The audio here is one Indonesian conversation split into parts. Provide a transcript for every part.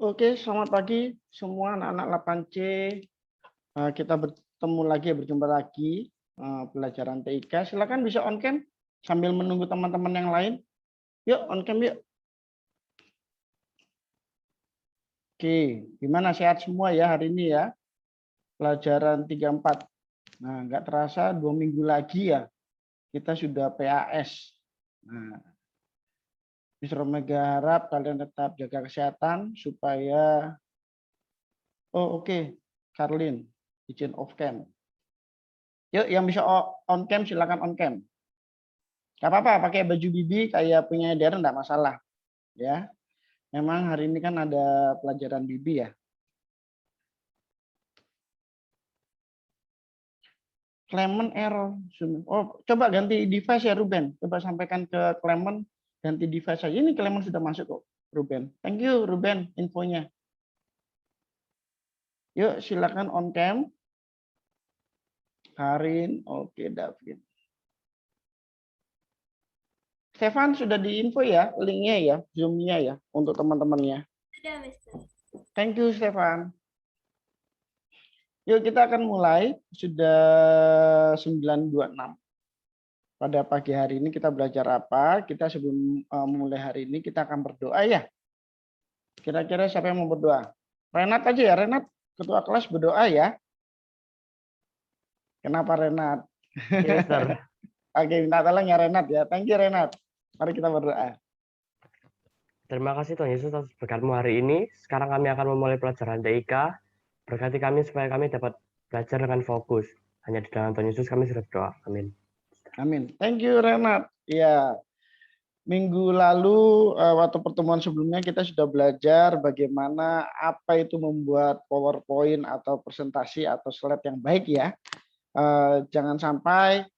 Oke, selamat pagi semua anak-anak 8C. Kita bertemu lagi, berjumpa lagi pelajaran TIK. Silakan bisa on cam sambil menunggu teman-teman yang lain. Yuk on cam yuk. Oke, gimana sehat semua ya hari ini ya? Pelajaran 34. Nah, nggak terasa 2 minggu lagi ya kita sudah PAS. Nah, Mr. Omega harap kalian tetap jaga kesehatan supaya oke, Karlin izin off cam. Yuk yang bisa on cam silakan on cam. Gak apa-apa pakai baju bibi kayak punya Darren enggak masalah ya. Memang hari ini kan ada pelajaran bibi ya. Clement error. Oh, coba ganti device ya Ruben. Coba sampaikan ke Clement ganti device saja. Ini Clement sudah masuk kok, Ruben. Thank you Ruben infonya. Yuk silakan on cam. Karin, oke David. Stefan sudah diinfo ya linknya ya, zoom-nya ya untuk teman-temannya. Sudah, Mister. Thank you Stefan. Yuk kita akan mulai, sudah 9.26. Pada pagi hari ini kita belajar apa? Kita sebelum memulai hari ini kita akan berdoa ya. Kira-kira siapa yang mau berdoa? Renat aja ya, Renat. Ketua kelas berdoa ya. Kenapa Renat? Ya, Mister. Oke, minta tolong ya Renat ya. Thank you Renat. Mari kita berdoa. Terima kasih Tuhan Yesus atas berkat-Mu hari ini. Sekarang kami akan memulai pelajaran TIK. Berkati kami supaya kami dapat belajar dengan fokus. Hanya di dalam Tuhan Yesus kami sudah berdoa. Amin. Amin. Thank you Renat. Ya, minggu lalu waktu pertemuan sebelumnya kita sudah belajar bagaimana apa itu membuat PowerPoint atau presentasi atau slide yang baik ya. Jangan sampai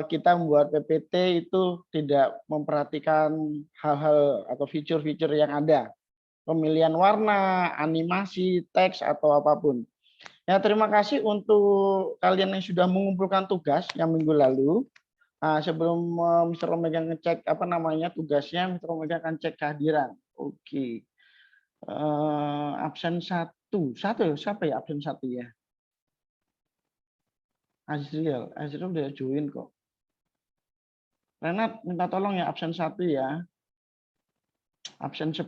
kita membuat PPT itu tidak memperhatikan hal-hal atau fitur-fitur yang ada. Pemilihan warna, animasi, teks atau apapun. Ya, terima kasih untuk kalian yang sudah mengumpulkan tugas yang minggu lalu. Sebelum Mr. Omega ngecek apa namanya tugasnya, Mr. Omega akan cek kehadiran. Oke. Absen satu siapa ya absen satu ya? Azriel udah join kok. Renat minta tolong ya absen satu ya. Absen 10.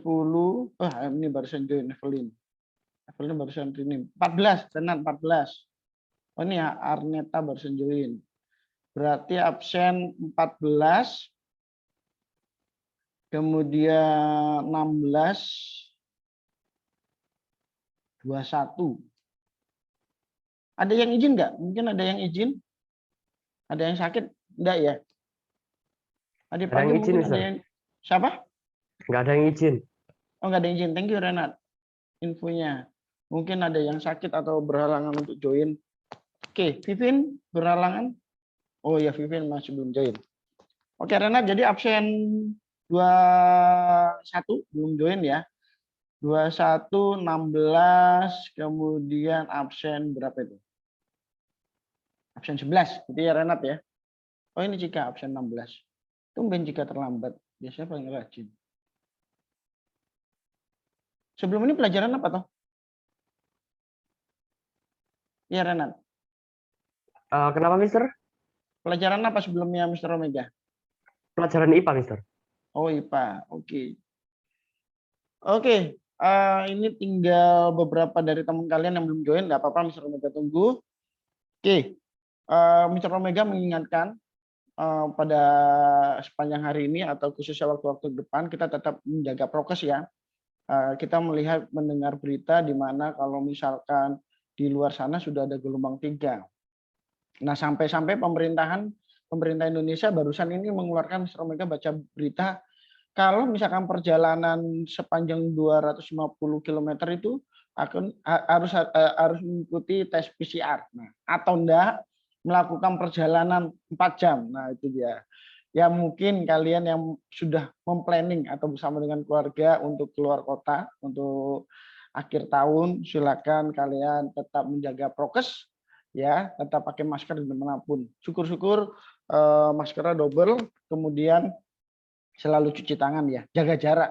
Ini barusan join Evelyn. Evelyn barusan ini 14, Renat 14. Oh ini ya Arneta barusan join. Berarti absen 14. Kemudian 16, 21. Ada yang izin nggak? Mungkin ada yang izin? Ada yang sakit? Enggak ya? Tadi Ada pagi yang izin, mungkin Mister. ada yang... Siapa? Nggak ada yang izin. Oh, nggak ada yang izin. Thank you, Renat. Infonya. Mungkin ada yang sakit atau berhalangan untuk join. Oke, Vivin berhalangan? Oh ya, Vivin masih belum join. Oke, Renat, jadi absen 21 belum join ya. 21, 16, kemudian absen berapa itu? Absen 11, gitu ya Renat ya. Oh ini jika absen 16. Tumben jika terlambat. Biasanya paling rajin. Sebelum ini pelajaran apa toh? Iya Renat. Kenapa, Mister? Pelajaran apa sebelumnya Mr. Omega? Pelajaran IPA, Mister. Oh IPA, oke. Oke, ini tinggal beberapa dari teman kalian yang belum join. Nggak apa-apa Mr. Omega tunggu. Oke, Mr. Omega mengingatkan pada sepanjang hari ini atau khususnya waktu-waktu depan kita tetap menjaga prokes ya. Kita melihat mendengar berita di mana kalau misalkan di luar sana sudah ada gelombang 3. Nah, sampai-sampai pemerintah Indonesia barusan ini mengeluarkan, Mr. Omega baca berita kalau misalkan perjalanan sepanjang 250 km itu harus mengikuti tes PCR. Nah, atau enggak melakukan perjalanan 4 jam. Nah, itu dia. Ya mungkin kalian yang sudah memplanning atau bersama dengan keluarga untuk keluar kota untuk akhir tahun, silakan kalian tetap menjaga prokes ya, tetap pakai masker dimanapun. Syukur-syukur maskernya double, kemudian selalu cuci tangan ya, jaga jarak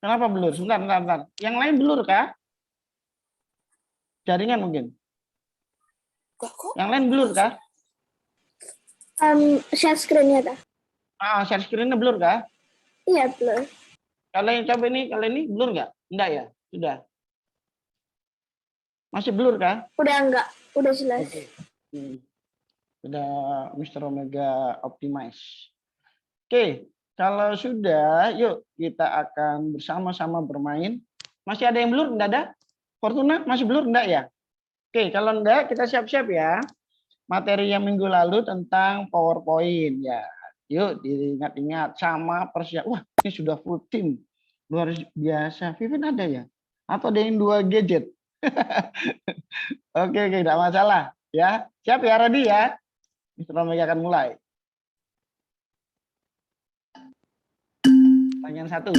Kenapa blur? Sebentar. Yang lain blur kah? Jaringan mungkin. Yang lain blur kah? Share screen-nya dah. Share screen-nya blur kah? Iya, blur. Kalau yang coba ini, blur nggak? Enggak ya? Sudah. Masih blur kah? Udah enggak, udah jelas. Oke. Sudah Mr. Omega optimize. Oke, kalau sudah, yuk kita akan bersama-sama bermain. Masih ada yang blur? Enggak ada? Fortuna masih blur? Enggak ya? Oke, kalau enggak kita siap-siap ya. Materi yang minggu lalu tentang PowerPoint ya. Yuk diingat-ingat sama persiapan. Wah, ini sudah full tim. Luar biasa. Vivin ada ya? Atau ada yang 2 gadget? Oke, tidak masalah. Ya, siap ya, ready ya? Mr. Omega akan mulai. Pertanyaan 1.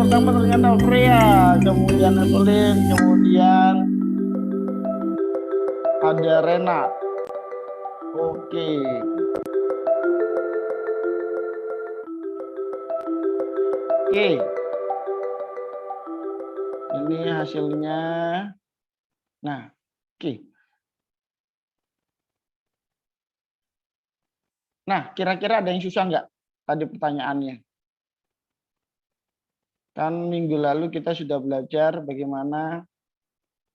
pertama ternyata Freya, kemudian Evelyn, kemudian ada Rena. Oke. Oke. Ini hasilnya. Nah, oke. Nah, kira-kira ada yang susah nggak tadi pertanyaannya? Kan minggu lalu kita sudah belajar bagaimana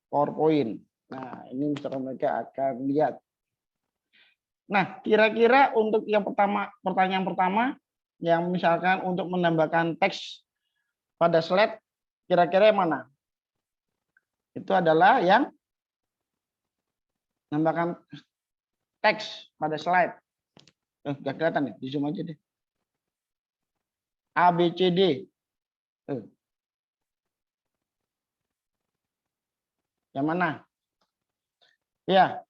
PowerPoint. Nah, ini Mr. Omega akan lihat. Nah, kira-kira untuk yang pertama, pertanyaan pertama, yang misalkan untuk menambahkan teks pada slide, kira-kira yang mana? Itu adalah yang menambahkan teks pada slide. Nggak kelihatan ya, di zoom aja deh. A, B, C, D. Yang mana? Ya,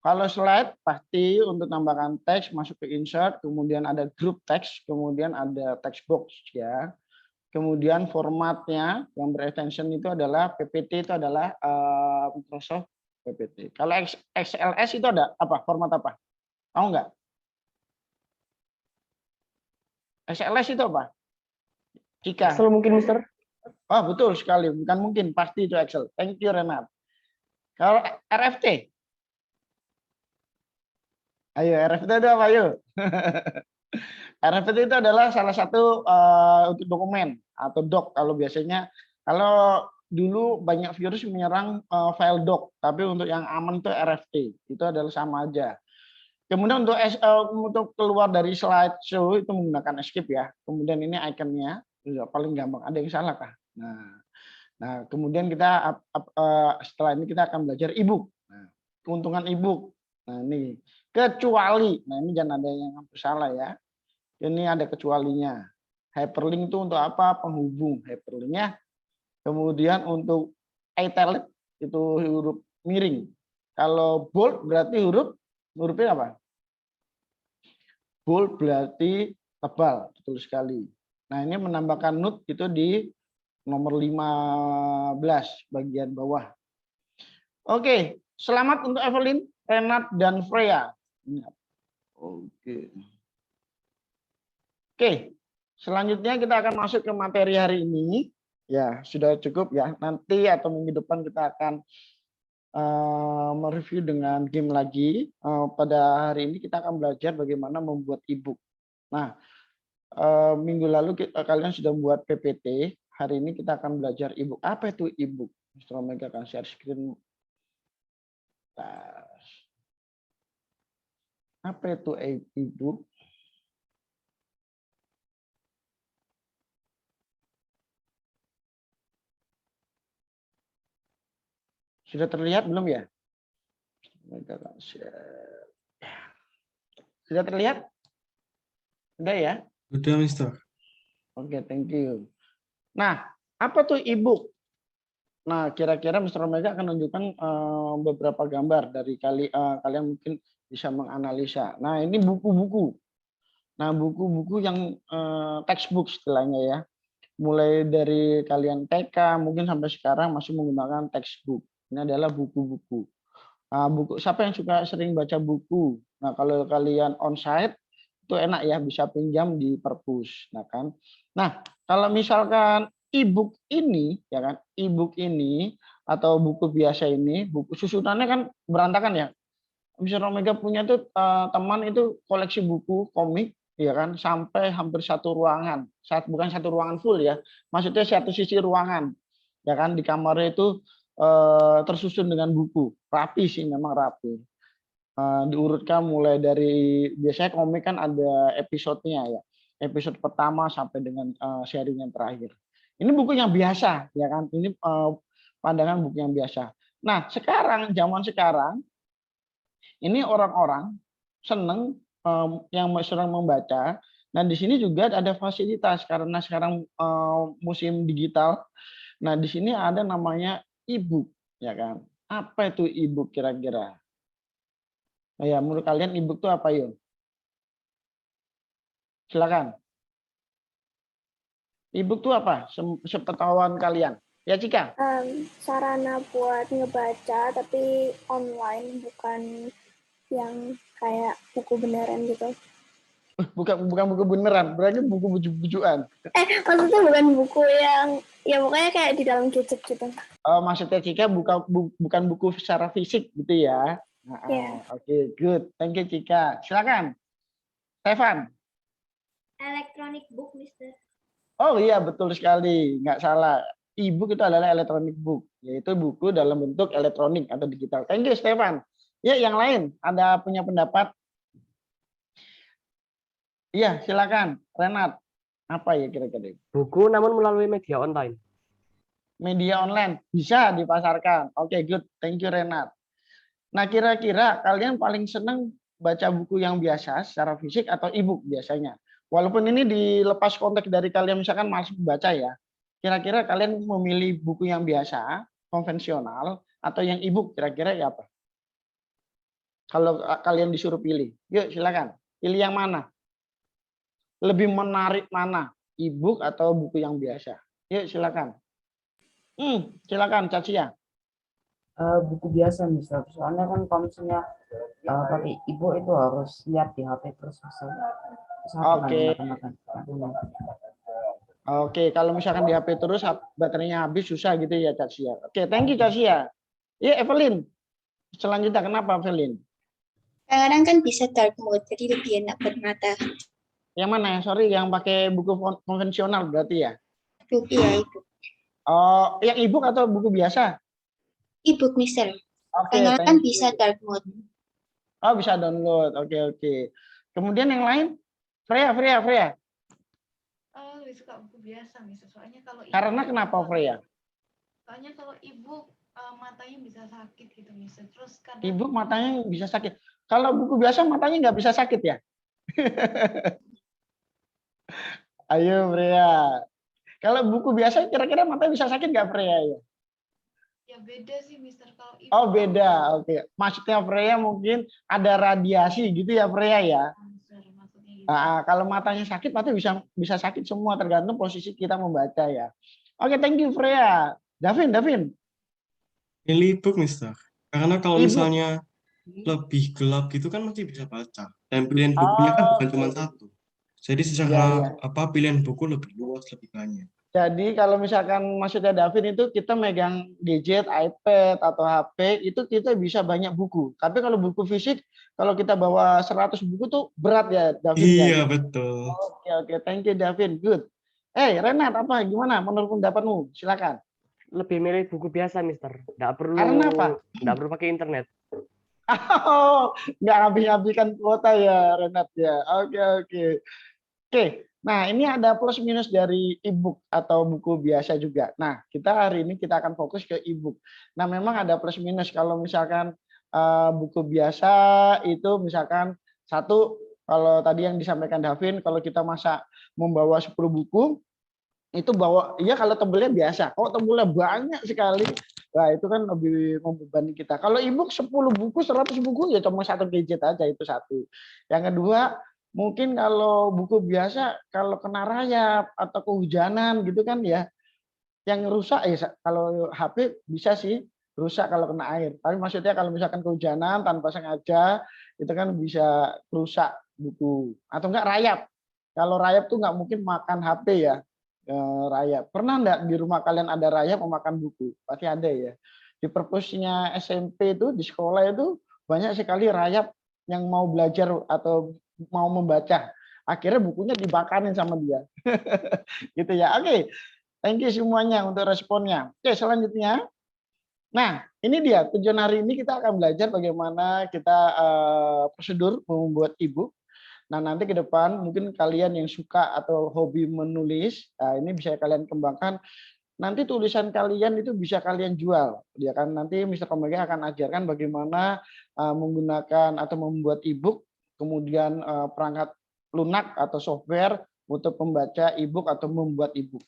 kalau slide pasti untuk tambahkan teks masuk ke insert, kemudian ada group text, kemudian ada text box ya. Kemudian formatnya yang berextension itu adalah PPT, itu adalah Microsoft PPT. Kalau XLS itu ada apa? Format apa? Tahu nggak? XLS itu apa? Jika. Excel mungkin, Mister? Oh, betul sekali. Bukan mungkin, pasti itu Excel. Thank you, Renat. Kalau RFT? Ayo, RFT itu apa? Ayo. RFT itu adalah salah satu untuk dokumen atau doc. Kalau biasanya, kalau dulu banyak virus menyerang file doc, tapi untuk yang aman itu RFT. Itu adalah sama aja. Kemudian untuk keluar dari slideshow itu menggunakan escape ya. Kemudian ini ikonnya paling gampang. Ada yang salah kah? Nah, kemudian kita setelah ini kita akan belajar ebook. Nah, keuntungan ebook. Nah, ini kecuali. Nah, ini jangan ada yang salah ya. Ini ada kecualinya. Hyperlink itu untuk apa? Penghubung hyperlinknya. Kemudian untuk italic itu huruf miring. Kalau bold berarti hurufnya apa? Bold berarti tebal, betul sekali. Nah, ini menambahkan note itu di nomor 15 bagian bawah. Oke, selamat untuk Evelyn, Renat, dan Freya. Oke, selanjutnya kita akan masuk ke materi hari ini. Ya, sudah cukup ya. Nanti atau minggu depan kita akan mereview dengan game lagi. Pada hari ini kita akan belajar bagaimana membuat ebook. Nah, minggu lalu kalian sudah membuat PPT. Hari ini kita akan belajar ebook. Apa itu ebook? Mr. Omega akan share screen. Apa itu ebook? Sudah terlihat belum ya? Sudah terlihat? Sudah ya? Udah, Mister. Oke, thank you. Nah, apa tuh ebook? Nah, kira-kira Mr. Omega akan menunjukkan beberapa gambar dari kalian mungkin bisa menganalisa. Nah, ini buku-buku. Nah, buku-buku yang textbook istilahnya ya. Mulai dari kalian TK mungkin sampai sekarang masih menggunakan textbook. Ini adalah buku-buku. Nah, buku siapa yang suka sering baca buku? Nah, kalau kalian onsite itu enak ya, bisa pinjam di perpus, nah kan. Nah, kalau misalkan e-book ini ya kan, e-book ini atau buku biasa ini, buku susunannya kan berantakan ya. Mr. Omega punya tuh teman itu koleksi buku komik ya kan, sampai hampir satu ruangan. Bukan satu ruangan full ya, maksudnya satu sisi ruangan ya kan, di kamarnya itu tersusun dengan buku, rapi sih, memang rapi. Diurutkan mulai dari, biasanya komik kan ada episodenya ya, episode pertama sampai dengan seri yang terakhir. Ini buku yang biasa ya kan, ini pandangan buku yang biasa. Nah, sekarang zaman sekarang ini orang-orang seneng yang sedang membaca. Nah, di sini juga ada fasilitas karena sekarang musim digital. Nah, di sini ada namanya e-book ya kan. Apa itu e-book kira-kira? Nah, ya, menurut kalian e-book itu apa, Yun? Silakan. E-book itu apa? Sepengetahuan kalian. Ya, Cika. Sarana buat ngebaca tapi online, bukan yang kayak buku beneran gitu. Bukan buku beneran, berarti buku bujuan. Maksudnya bukan buku yang ya pokoknya kayak di dalam gadget gitu. Maksudnya Cika bukan buku secara fisik gitu ya. Yeah. Oke, good. Thank you, Cika. Silakan. Stefan. Electronic book, Mister. Oh iya, betul sekali. Nggak salah. e-book itu adalah electronic book, yaitu buku dalam bentuk elektronik atau digital. Thank you, Stefan. Ya, yang lain ada punya pendapat? Iya, silakan, Renat. Apa ya kira-kira? Buku namun melalui media online. Media online bisa dipasarkan. Oke, good. Thank you, Renat. Nah, kira-kira kalian paling senang baca buku yang biasa secara fisik atau e-book biasanya? Walaupun ini dilepas konteks dari kalian misalkan masih baca ya. Kira-kira kalian memilih buku yang biasa, konvensional, atau yang e-book kira-kira ya apa? Kalau kalian disuruh pilih. Yuk, silakan. Pilih yang mana? Lebih menarik mana? E-book atau buku yang biasa? Yuk, silakan. Silakan, Cacia. Buku biasa Mister. Soalnya kan kalau misalnya pakai ibu itu harus lihat di HP terus susah. Oke. Oke, kalau misalkan di HP terus baterainya habis susah gitu ya, Cacia. Oke, thank you, Cacia. Iya, Evelyn. Selanjutnya kenapa, Evelyn? Kadang kan bisa dark mode, jadi lebih enak buat mata. Yang mana ya? Sorry, yang pakai buku konvensional berarti ya? Iya, ebook. Oh, yang e-book atau buku biasa? Ebook, Mister. Oke, Kadang kan thank you. bisa dark mode. Oh, bisa download. Oke. Kemudian yang lain? Freya. Lebih suka buku biasa, Mister. Soalnya kalau Karena e-book, kenapa, Freya? soalnya kalau e-book matanya bisa sakit gitu, Mister. Terus kadang E-book matanya bisa sakit. Kalau buku biasa matanya nggak bisa sakit ya? Ayo, Freya. Kalau buku biasa kira-kira matanya bisa sakit nggak, Freya? ya beda sih, Mister. Kalau Oh, e-book beda. Oke. Maksudnya Freya mungkin ada radiasi gitu ya, Freya ya? Mister, maksudnya gitu. Kalau matanya sakit, mata bisa sakit semua tergantung posisi kita membaca ya. Oke, thank you Freya. Davin. Pilih e-book, Mister. Karena kalau E-book. misalnya lebih gelap gitu kan masih bisa baca. Dan pilihan Oh, bukunya kan bukan cuma satu. Jadi secara iya. pilihan buku lebih luas, lebih banyak. Jadi kalau misalkan maksudnya Davin itu kita megang gadget, iPad atau HP itu kita bisa banyak buku. Tapi kalau buku fisik, kalau kita bawa 100 buku tuh berat ya Davin ya. Iya, betul. Oke, thank you Davin, good. Renat apa gimana menurut pendapatmu? Silakan. Lebih milih buku biasa, Mister. Karena apa? Nggak perlu pakai internet. Oh, nggak habis-habiskan kuota ya, Renat ya. Oke. Nah, ini ada plus minus dari e-book atau buku biasa juga. Nah, hari ini kita akan fokus ke e-book. Nah, memang ada plus minus kalau misalkan buku biasa itu misalkan satu, kalau tadi yang disampaikan Davin, kalau kita membawa 10 buku, itu ya kalau tebelnya biasa. Kalau tebelnya banyak sekali, nah itu kan lebih membebani kita. Kalau e-book 10 buku, 100 buku ya cuma satu gadget aja, itu satu. Yang kedua, mungkin kalau buku biasa kalau kena rayap atau kehujanan gitu kan ya, yang rusak ya kalau HP bisa sih rusak kalau kena air. Tapi maksudnya kalau misalkan kehujanan tanpa sengaja itu kan bisa rusak buku atau enggak rayap. Kalau rayap tuh nggak mungkin makan HP ya. Rayap. Pernah enggak di rumah kalian ada rayap memakan buku? Pasti ada ya. Di perpusnya SMP itu di sekolah itu banyak sekali rayap yang mau belajar atau mau membaca. Akhirnya bukunya dibakarin sama dia. Gitu ya. Oke. Thank you semuanya untuk responnya. Oke, selanjutnya. Nah, ini dia tujuan hari ini kita akan belajar bagaimana kita prosedur membuat e-book. Nah, nanti ke depan mungkin kalian yang suka atau hobi menulis, ini bisa kalian kembangkan. Nanti tulisan kalian itu bisa kalian jual. Ya kan, nanti Mr. Omega akan ajarkan bagaimana menggunakan atau membuat e-book, kemudian perangkat lunak atau software untuk membaca e-book atau membuat e-book.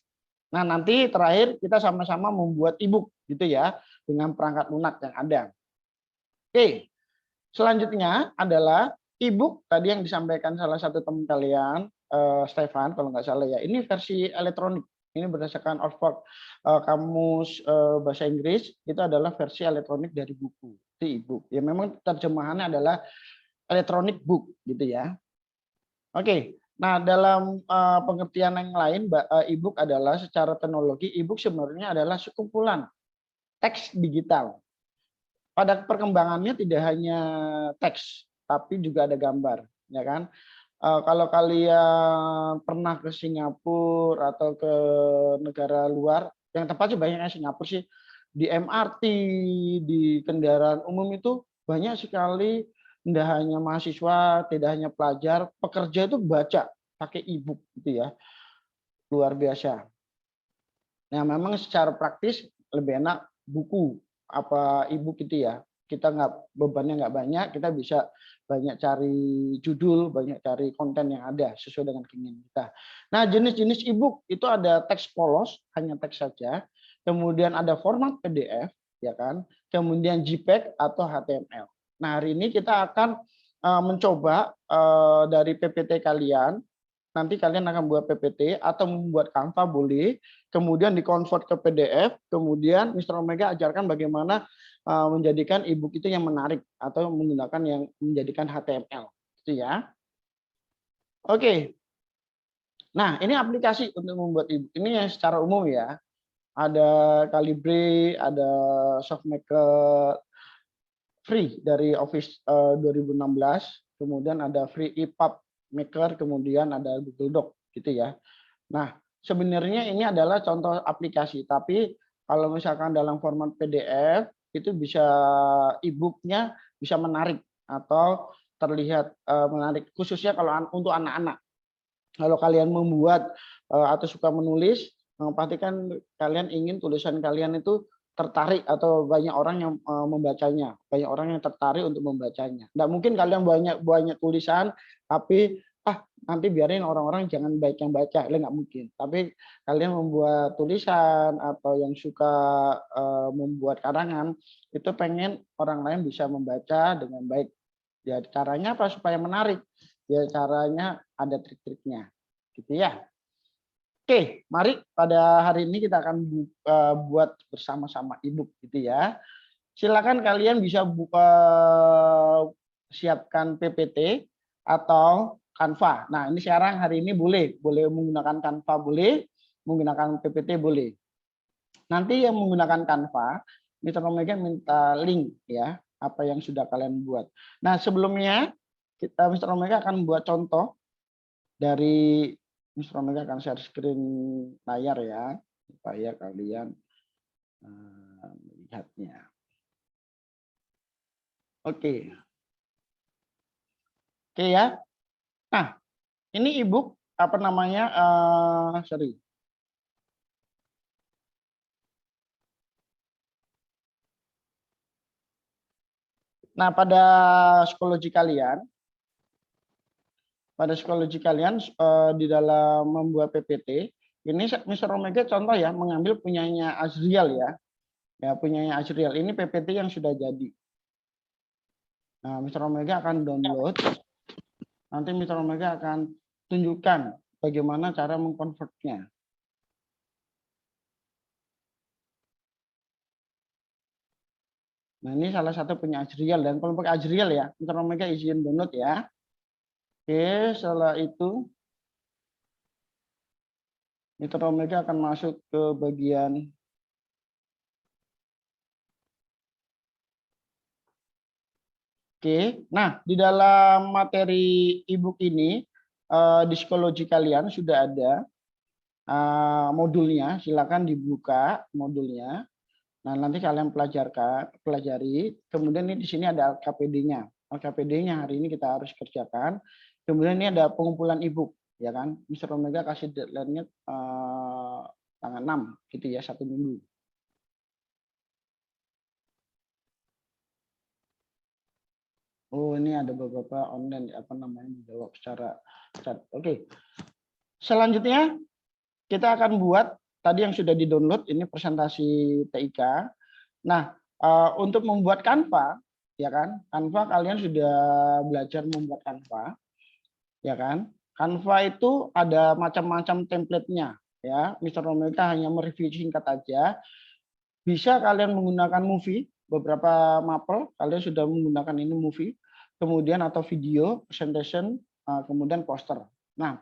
Nah, nanti terakhir kita sama-sama membuat e-book gitu ya, dengan perangkat lunak yang ada. Oke, selanjutnya adalah e-book tadi yang disampaikan salah satu teman kalian, Stefan kalau nggak salah ya. Ini versi elektronik. Ini berdasarkan Oxford Kamus Bahasa Inggris, itu adalah versi elektronik dari buku, itu e-book. Ya memang terjemahannya adalah electronic book gitu ya. Oke. Nah, dalam pengertian yang lain, e-book adalah secara teknologi, e-book sebenarnya adalah sekumpulan teks digital. Pada perkembangannya tidak hanya teks, tapi juga ada gambar, ya kan? Kalau kalian pernah ke Singapura atau ke negara luar, yang tepat sih banyaknya Singapura sih, di MRT, di kendaraan umum itu banyak sekali, tidak hanya mahasiswa, tidak hanya pelajar, pekerja itu baca pakai e-book gitu ya, luar biasa. Nah, memang secara praktis lebih enak buku apa e-book gitu ya. Kita nggak, bebannya nggak banyak, kita bisa banyak cari judul, banyak cari konten yang ada sesuai dengan keinginan kita. Nah, jenis-jenis e-book itu ada teks polos, hanya teks saja. Kemudian ada format PDF, ya kan? Kemudian JPEG atau HTML. Nah, hari ini kita akan mencoba dari PPT kalian. Nanti kalian akan buat PPT atau membuat Canva boleh, kemudian dikonvert ke PDF, kemudian Mr. Omega ajarkan bagaimana menjadikan e-book itu yang menarik atau menggunakan yang menjadikan HTML, gitu ya. Oke. Nah, ini aplikasi untuk membuat e-book. Ini yang secara umum ya. Ada Calibre, ada SoftMaker free dari Office 2016, kemudian ada free EPUB Maker, kemudian ada Google Doc gitu ya. Nah, sebenarnya ini adalah contoh aplikasi, tapi kalau misalkan dalam format PDF itu bisa e-booknya bisa menarik atau terlihat menarik, khususnya kalau untuk anak-anak. Kalau kalian membuat atau suka menulis, pastikan kalian ingin tulisan kalian itu tertarik atau banyak orang yang membacanya, banyak orang yang tertarik untuk membacanya. Nggak mungkin kalian banyak tulisan, tapi nanti biarin orang-orang jangan baik yang baca, nggak mungkin. Tapi kalian membuat tulisan atau yang suka membuat karangan, itu pengen orang lain bisa membaca dengan baik. Ya, caranya apa supaya menarik? Ya, caranya ada trik-triknya, gitu ya. Oke, mari pada hari ini kita akan buat bersama-sama e-book gitu ya. Silakan kalian bisa siapkan PPT atau Canva. Nah, ini sekarang hari ini boleh menggunakan Canva, boleh menggunakan PPT, boleh. Nanti yang menggunakan Canva, Mr. Omega minta link ya, apa yang sudah kalian buat. Nah, sebelumnya Mr. Omega akan buat contoh dari Mr. Omega akan share screen layar ya, supaya kalian melihatnya. Oke. Oke ya. Nah, ini e-book apa namanya? Sorry. Nah, pada psikologi kalian di dalam membuat PPT, ini Mr. Omega contoh ya, mengambil punyanya Azriel ya. Ya, punyanya Azriel. Ini PPT yang sudah jadi. Nah, Mr. Omega akan download. Nanti Mr. Omega akan tunjukkan bagaimana cara mengkonvertnya. Nah, ini salah satu punya Azriel, dan kalau pakai Azriel ya, Mr. Omega izin download ya. Oke, setelah itu Mr. Omega akan masuk ke bagian Oke, nah di dalam materi e-book ini di psikologi kalian sudah ada modulnya, silakan dibuka modulnya. Nah, nanti kalian pelajari. Kemudian ini di sini ada LKPD-nya. LKPD-nya hari ini kita harus kerjakan. Kemudian ini ada pengumpulan e-book, ya kan? Mr. Omega kasih deadline-nya tanggal 6 gitu ya, 1 minggu. Oh, ini ada beberapa online apa namanya dijawab secara chat. Oke. Selanjutnya kita akan buat tadi yang sudah di-download ini presentasi TIK. Nah, untuk membuat Canva, ya kan? Canva kalian sudah belajar membuat Canva, ya kan? Canva itu ada macam-macam template-nya, ya. Mr. Omega hanya mereview singkat aja. Bisa kalian menggunakan movie, beberapa mapel kalian sudah menggunakan ini movie, kemudian atau video, presentation, kemudian poster. Nah,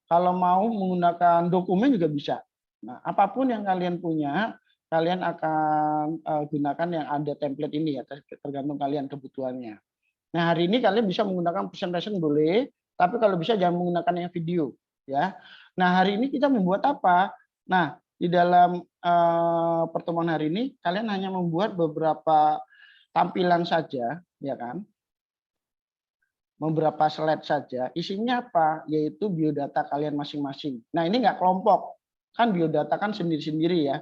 kalau mau menggunakan dokumen juga bisa. Nah, apapun yang kalian punya, kalian akan gunakan yang ada template ini ya, tergantung kalian kebutuhannya. Nah, hari ini kalian bisa menggunakan presentation boleh, tapi kalau bisa jangan menggunakan yang video ya. Nah, hari ini kita membuat apa? Nah, di dalam pertemuan hari ini kalian hanya membuat beberapa tampilan saja, ya kan? Beberapa slide saja. Isinya apa? Yaitu biodata kalian masing-masing. Nah, ini nggak kelompok. Kan biodata kan sendiri-sendiri ya.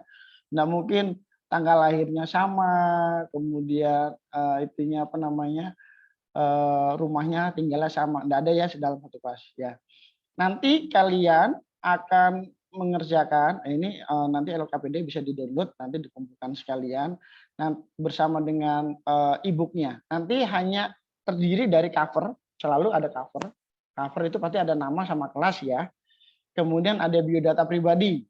Nggak mungkin tanggal lahirnya sama, kemudian itunya apa namanya? Rumahnya tinggalnya sama. Nggak ada ya dalam satu kelas ya. Nanti kalian akan mengerjakan ini nanti LKPD bisa di-download, nanti dikumpulkan sekalian bersama dengan e-booknya. Nanti hanya terdiri dari cover, selalu ada cover. Cover itu pasti ada nama sama kelas ya. Kemudian ada biodata pribadi,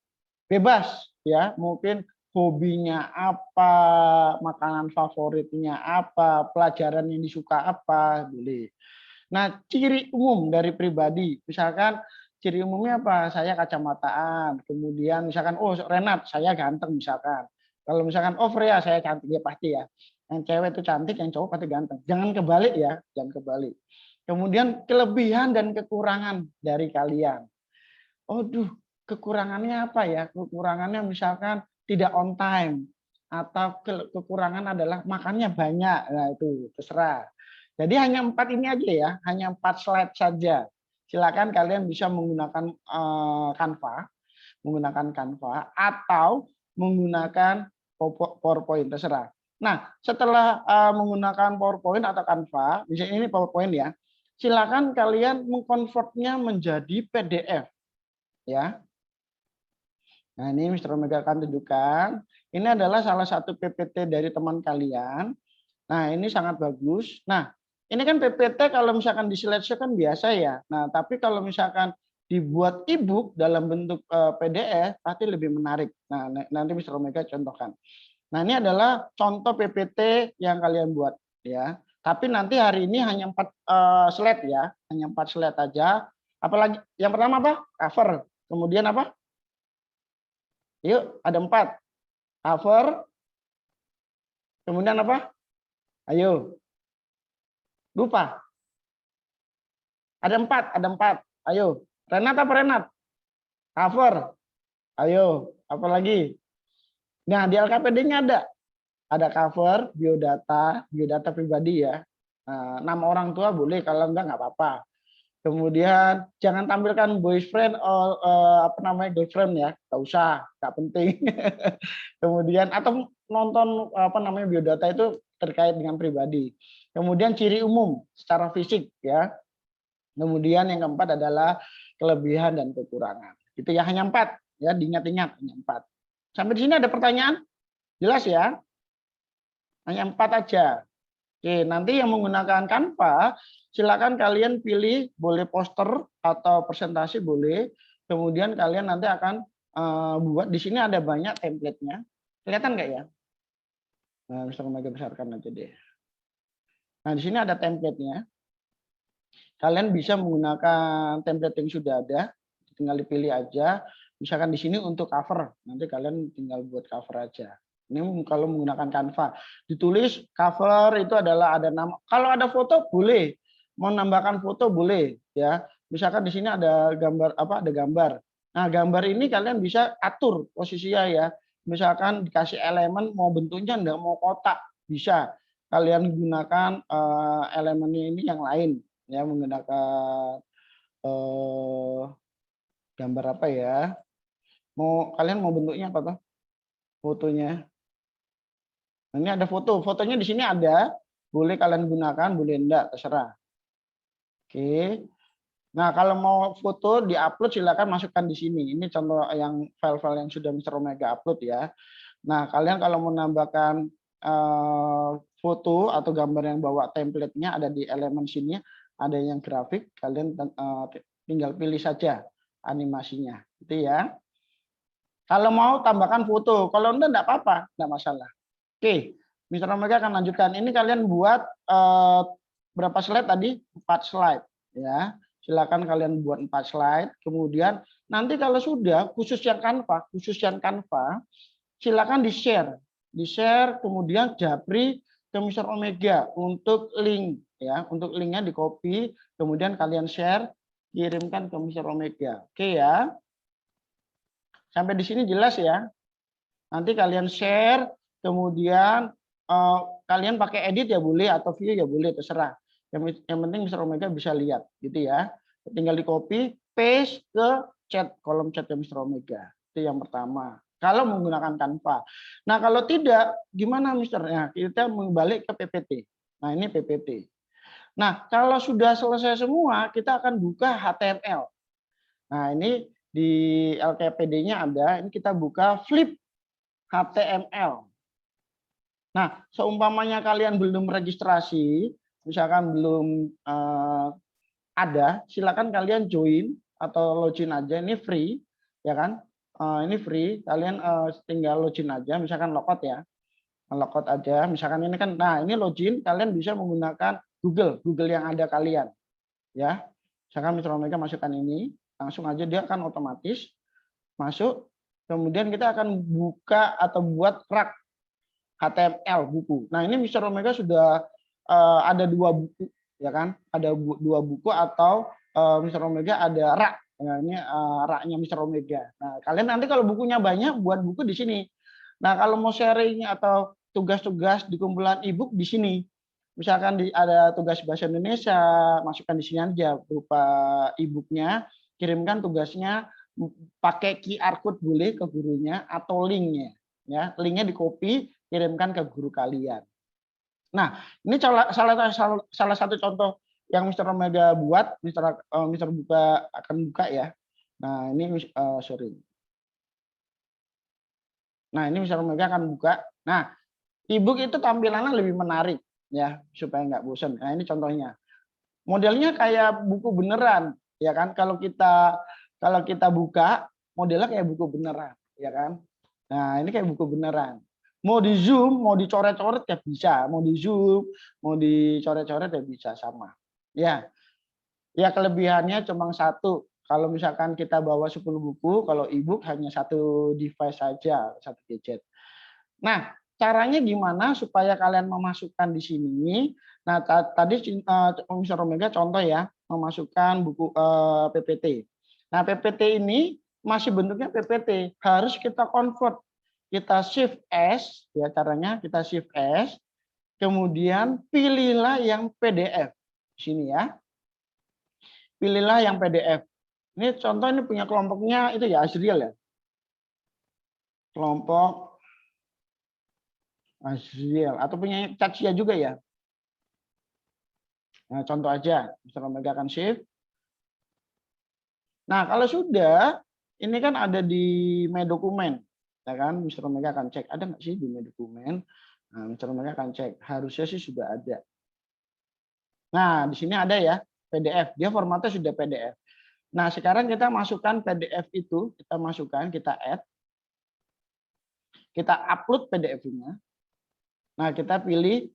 bebas ya, mungkin hobinya apa, makanan favoritnya apa, pelajaran yang disuka apa, boleh. Nah, ciri umum dari pribadi, misalkan ciri umumnya apa? Saya kacamataan, kemudian misalkan, oh Renat, saya ganteng misalkan. Kalau misalkan, oh Freya, saya cantik, ya pasti ya. Yang cewek itu cantik, yang cowok pasti ganteng. Jangan kebalik ya, jangan kebalik. Kemudian kelebihan dan kekurangan dari kalian. Aduh, kekurangannya apa ya? Kekurangannya misalkan tidak on time. Atau kekurangan adalah makannya banyak. Nah itu, terserah. Jadi hanya 4 ini aja ya, hanya 4 slide saja. Silakan kalian bisa menggunakan Canva, atau menggunakan PowerPoint, terserah. Nah, setelah menggunakan PowerPoint atau Canva, misalnya ini PowerPoint ya, silakan kalian mengkonvertnya menjadi PDF, ya. Nah, ini Mr. Omega akan tunjukkan. Ini adalah salah satu PPT dari teman kalian. Nah, ini sangat bagus. Nah, ini kan PPT kalau misalkan di slideshow kan biasa ya. Nah, tapi kalau misalkan dibuat e-book dalam bentuk PDF pasti lebih menarik. Nah, nanti Mr. Omega contohkan. Nah, ini adalah contoh PPT yang kalian buat ya. Tapi nanti hari ini hanya 4 slide ya, hanya 4 slide aja. Apalagi yang pertama apa? Cover. Kemudian apa? Yuk, ada 4. Cover. Kemudian apa? Ayo. Lupa. Ada 4. Ayo. Renat apa Renat? Cover. Ayo. Apa lagi? Nah, di LKPD-nya ada. Ada cover, biodata pribadi ya. Nama orang tua boleh, kalau enggak apa-apa. Kemudian jangan tampilkan boyfriend girlfriend ya, nggak usah, nggak penting. Kemudian atau nonton biodata itu terkait dengan pribadi. Kemudian ciri umum secara fisik ya. Kemudian yang keempat adalah kelebihan dan kekurangan. Itu ya, hanya 4 ya, diingat-ingat hanya 4. Sampai di sini ada pertanyaan? Jelas ya? Hanya 4 aja. Oke, nanti yang menggunakan Canva, silakan kalian pilih, boleh poster atau presentasi boleh. Kemudian kalian nanti akan buat, di sini ada banyak template-nya. Kelihatan nggak ya? Nah, Mr. Omega besarkan aja deh. Nah, di sini ada template-nya. Kalian bisa menggunakan template yang sudah ada, tinggal dipilih aja. Misalkan di sini untuk cover, nanti kalian tinggal buat cover aja. Ini kalau menggunakan Canva, ditulis cover itu adalah ada nama. Kalau ada foto boleh, mau menambahkan foto boleh, ya. Misalkan di sini ada gambar Ada gambar. Nah, gambar ini kalian bisa atur posisinya ya. Misalkan dikasih elemen, mau bentuknya enggak, mau kotak, bisa. Kalian gunakan elemennya ini yang lain, ya, menggunakan gambar apa ya? Kalian mau bentuknya apa tuh? Fotonya. Nah, ini ada fotonya di sini ada, boleh kalian gunakan, boleh enggak, terserah. Oke. Nah, kalau mau foto diupload silakan masukkan di sini. Ini contoh yang file-file yang sudah Mr. Omega upload ya. Nah, kalian kalau menambahkan foto atau gambar yang bawa template-nya ada di elemen sini, ada yang grafik, kalian tinggal pilih saja animasinya. Itu ya. Kalau mau tambahkan foto, kalau enggak apa-apa, enggak masalah. Oke, Mr. Omega akan lanjutkan. Ini kalian buat berapa slide tadi? 4 slide ya. Silakan kalian buat 4 slide. Kemudian nanti kalau sudah khusus yang Canva, silakan di-share kemudian japri ke Mr. Omega untuk link ya. Untuk linknya di-copy, kemudian kalian share, kirimkan ke Mr. Omega. Oke ya. Sampai di sini jelas ya? Nanti kalian share, kemudian kalian pakai edit ya boleh, atau view ya boleh, terserah. Yang penting Mr. Omega bisa lihat, gitu ya. Tinggal di copy, paste ke chat, kolom chat Mr. Omega. Itu yang pertama. Kalau menggunakan Canva. Nah, kalau tidak, gimana Mister? Nah, kita balik ke PPT. Nah, ini PPT. Nah, kalau sudah selesai semua, kita akan buka HTML. Nah, ini di LKPD-nya ada, ini kita buka flip HTML. Nah, seumpamanya kalian belum registrasi, misalkan belum ada, silakan kalian join atau login aja, ini free, ya kan? Ini free, kalian tinggal login aja, misalkan logout ya, logout aja, misalkan ini kan, nah ini login, kalian bisa menggunakan Google yang ada kalian, ya. Misalkan Mr. Omega masukkan ini, langsung aja dia akan otomatis masuk, kemudian kita akan buka atau buat rak HTML buku. Nah ini Mr. Omega sudah ada 2 buku, ya kan? Ada 2 buku atau Mr. Omega ada rak. Nah, ini raknya Mr. Omega. Nah kalian nanti kalau bukunya banyak buat buku di sini. Nah kalau mau sharing atau tugas-tugas di kumpulan ebook di sini. Misalkan ada tugas bahasa Indonesia, masukkan di sini aja berupa ebooknya. Kirimkan tugasnya pakai QR code boleh ke gurunya atau linknya. Ya, linknya di copy, kirimkan ke guru kalian. Nah, ini salah satu contoh yang Mr. Omega buat, Mr. Buka akan buka ya. Nah, ini sorry. Nah, ini Mr. Omega akan buka. Nah, ebook itu tampilannya lebih menarik ya, supaya nggak bosan. Nah, ini contohnya. Modelnya kayak buku beneran, ya kan? Kalau kita buka, modelnya kayak buku beneran, ya kan? Nah, ini kayak buku beneran. Mau di zoom, mau dicoret-coret ya bisa, mau di zoom, mau dicoret-coret ya bisa sama. Ya. Ya kelebihannya cuma satu. Kalau misalkan kita bawa 10 buku, kalau ebook hanya satu device saja, satu gadget. Nah, caranya gimana supaya kalian memasukkan di sini? Nah, tadi Mr. Omega contoh ya, memasukkan buku PPT. Nah, PPT ini masih bentuknya PPT, harus kita convert. Kita shift S, ya caranya kita shift S, kemudian pilihlah yang PDF. Sini ya. Pilihlah yang PDF. Ini contoh ini punya kelompoknya itu ya Azriel ya. Kelompok Azriel atau punya Cacia juga ya. Nah, contoh aja, Mr. Omega akan shift. Nah, kalau sudah, ini kan ada di My Dokumen. Ya kan, Mr. Omega akan cek, ada nggak sih di My Dokumen? Nah, Mr. Omega akan cek, harusnya sih sudah ada. Nah, di sini ada ya, PDF. Dia formatnya sudah PDF. Nah, sekarang kita masukkan PDF itu, kita masukkan, kita add. Kita upload PDF-nya. Nah, kita pilih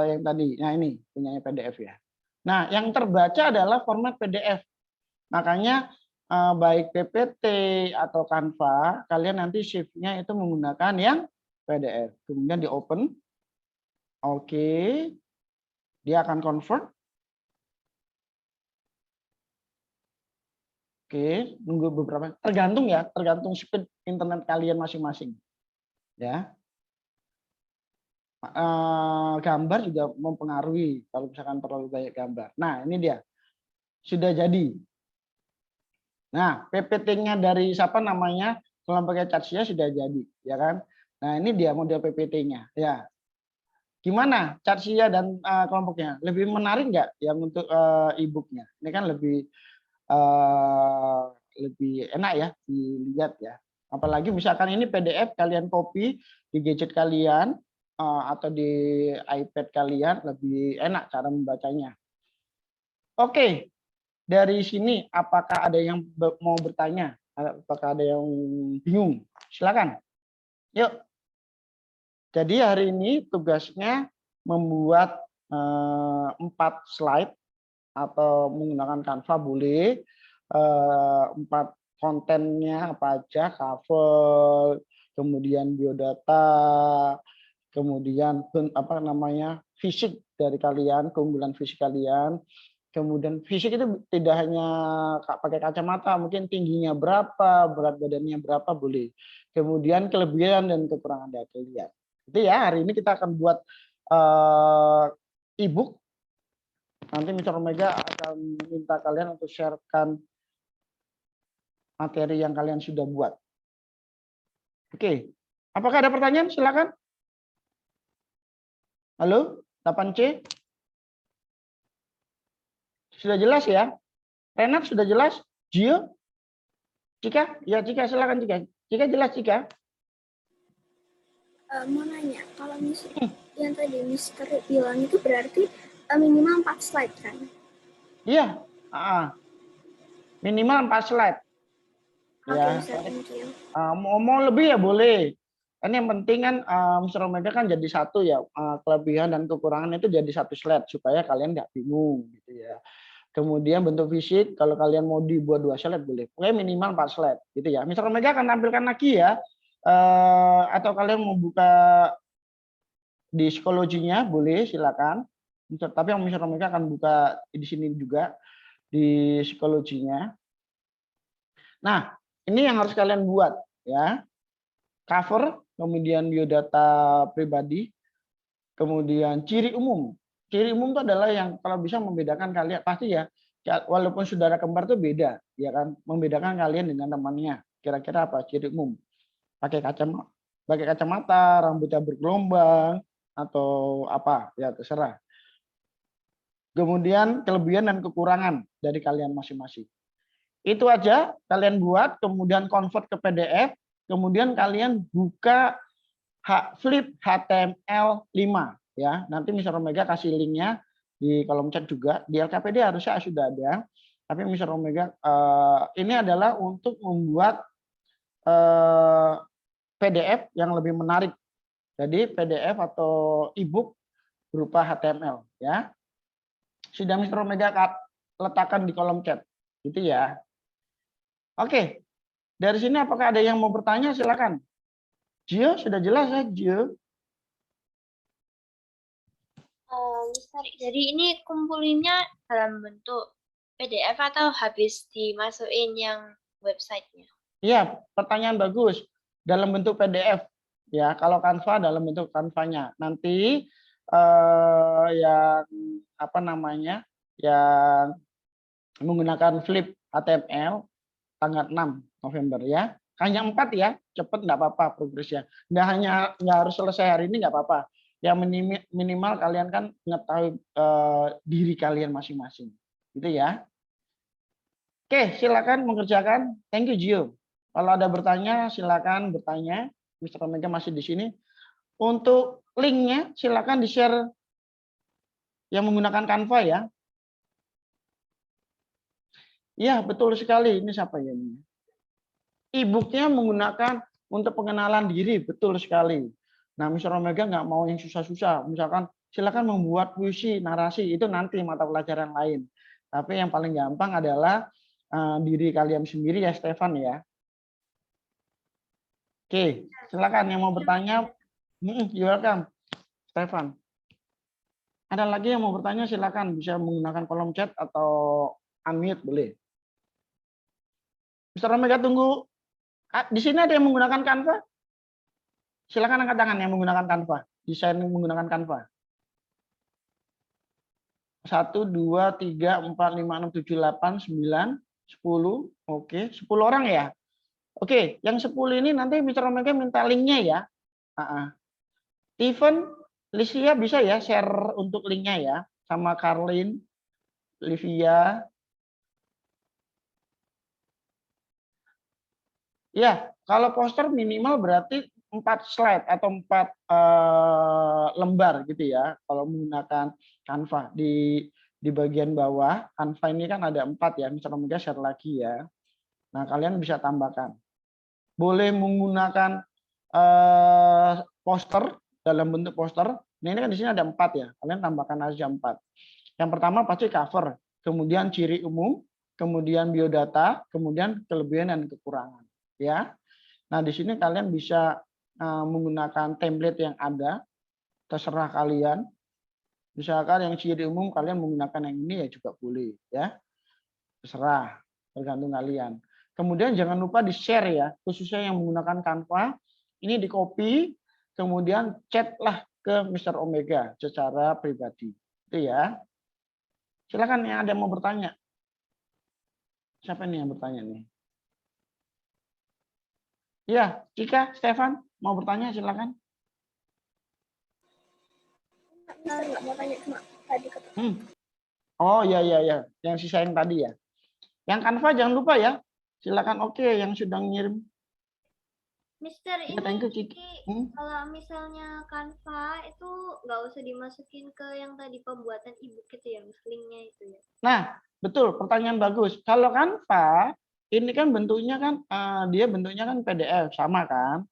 yang tadi. Nah, ini punyanya PDF ya. Nah, yang terbaca adalah format PDF. Makanya baik PPT atau Canva, kalian nanti shift-nya itu menggunakan yang PDF. Kemudian di open. Oke. Dia akan convert. Oke, nunggu beberapa. Tergantung ya, tergantung speed internet kalian masing-masing. Ya. Gambar juga mempengaruhi kalau misalkan terlalu banyak gambar. Nah, ini dia. Sudah jadi. Nah, PPT-nya dari siapa namanya? Kelompoknya Cacia sudah jadi, ya kan? Nah, ini dia model PPT-nya, ya. Gimana Cacia dan kelompoknya? Lebih menarik nggak yang untuk e-book-nya? Ini kan lebih enak ya dilihat ya. Apalagi misalkan ini PDF kalian copy di gadget kalian atau di iPad kalian, lebih enak cara membacanya. Oke. Dari sini, apakah ada yang mau bertanya? Apakah ada yang bingung? Silakan. Yuk. Jadi hari ini tugasnya membuat 4 slide atau menggunakan Canva boleh. 4 kontennya apa aja, cover, kemudian biodata, kemudian fisik dari kalian, keunggulan fisik kalian. Kemudian fisik itu tidak hanya pakai kacamata, mungkin tingginya berapa, berat badannya berapa boleh. Kemudian kelebihan dan kekurangan dari kalian. Itu ya, hari ini kita akan buat e-book. Nanti Mr. Omega akan minta kalian untuk sharekan materi yang kalian sudah buat. Oke, apakah ada pertanyaan? Silakan. Halo, 8C. Sudah jelas ya? Renat sudah jelas? Gio? Cika? Ya, Cika, silakan Cika. Cika jelas, Cika? Mau nanya, kalau misalnya yang tadi Mister bilang itu berarti minimal 4 slide kan? Iya. Minimal 4 slide. Oke, Ya. Mister, thank you. Mau lebih ya boleh. Ini yang penting kan Mr. Omega kan jadi satu ya. Kelebihan dan kekurangan itu jadi satu slide supaya kalian nggak bingung gitu ya. Kemudian bentuk fisik, kalau kalian mau dibuat 2 slide boleh. Pokoknya minimal 4 slide gitu ya. Mr. Omega akan tampilkan lagi ya. Atau kalian mau buka di psikologinya boleh, silakan. Tapi yang Mr. Omega akan buka di sini juga di psikologinya. Nah, ini yang harus kalian buat ya. Cover, kemudian biodata pribadi, kemudian ciri umum. Ciri umum itu adalah yang kalau bisa membedakan kalian pasti ya, walaupun saudara kembar itu beda, ya kan, membedakan kalian dengan temannya. Kira-kira apa ciri umum? Pakai kacamata, rambutnya bergelombang atau apa, ya terserah. Kemudian kelebihan dan kekurangan dari kalian masing-masing. Itu aja kalian buat, kemudian convert ke PDF, kemudian kalian buka flip HTML 5 ya. Nanti Mr. Omega kasih linknya di kolom chat juga. Di LKPD harusnya sudah ada. Tapi Mr. Omega ini adalah untuk membuat PDF yang lebih menarik. Jadi PDF atau e-book berupa HTML ya. Sudah Mr. Omega letakkan di kolom chat. Gitu ya. Oke. Dari sini apakah ada yang mau bertanya? Silakan. Gio, sudah jelas ya, Gio? Mister, jadi ini kumpulinnya dalam bentuk PDF atau habis dimasukin yang websitenya? Iya, pertanyaan bagus. Dalam bentuk PDF. Ya, kalau Canva dalam bentuk Canva-nya. Nanti yang apa namanya? Yang menggunakan flip HTML tanggal 6 November ya. Hanya 4 ya, cepet nggak apa-apa progresnya. Nggak harus selesai hari ini nggak apa-apa. Yang minimal kalian kan mengetahui diri kalian masing-masing, gitu ya. Oke, silakan mengerjakan. Thank you Gio. Kalau ada bertanya silakan bertanya. Mr. Omega masih di sini. Untuk linknya silakan di-share yang menggunakan Canva ya. Iya betul sekali. Ini siapa ya ini? E-booknya menggunakan untuk pengenalan diri, betul sekali. Nah, Mr. Omega nggak mau yang susah-susah. Misalkan silakan membuat puisi, narasi, itu nanti mata pelajaran lain. Tapi yang paling gampang adalah diri kalian sendiri ya, Stefan ya. Oke, silakan yang mau bertanya. You're welcome, Stefan. Ada lagi yang mau bertanya, silakan bisa menggunakan kolom chat atau unmute boleh. Mr. Omega tunggu. Di sini ada yang menggunakan Canva? Silakan angkat tangan yang menggunakan Canva. Desain menggunakan Canva. 1, 2, 3, 4, 5, 6, 7, 8, 9, 10. Oke, 10 orang ya. Oke, yang 10 ini nanti Mr. Omega minta linknya ya. Steven, Licia bisa ya share untuk linknya ya. Sama Karlin, Livia. Ya, kalau poster minimal berarti 4 slide atau 4 lembar gitu ya. Kalau menggunakan Canva di bagian bawah, Canva ini kan ada 4 ya. Mr. Omega share lagi ya. Nah, kalian bisa tambahkan. Boleh menggunakan poster dalam bentuk poster. Nah, ini kan di sini ada 4 ya. Kalian tambahkan aja 4. Yang pertama pasti cover, kemudian ciri umum, kemudian biodata, kemudian kelebihan dan kekurangan. Ya, nah di sini kalian bisa menggunakan template yang ada, terserah kalian. Misalkan yang ciri umum kalian menggunakan yang ini ya juga boleh ya. Terserah, tergantung kalian. Kemudian jangan lupa di-share ya, khususnya yang menggunakan Canva. Ini di-copy, kemudian chat-lah ke Mr. Omega secara pribadi. Itu ya. Silakan yang ada yang mau bertanya. Siapa nih yang bertanya nih? Ya, Cika, Stefan, mau bertanya silakan. Mister nggak mau tanya cuma tadi kata. Oh ya, yang sisain tadi ya. Yang Canva jangan lupa ya. Silakan oke yang sudah ngirim. Mister, Ya, thank you, Cika. kalau misalnya Canva itu nggak usah dimasukin ke yang tadi pembuatan ebook gitu ya, Mas, linknya itu ya. Nah, betul, pertanyaan bagus. Kalau Canva ini kan bentuknya kan dia bentuknya kan PDF sama kan.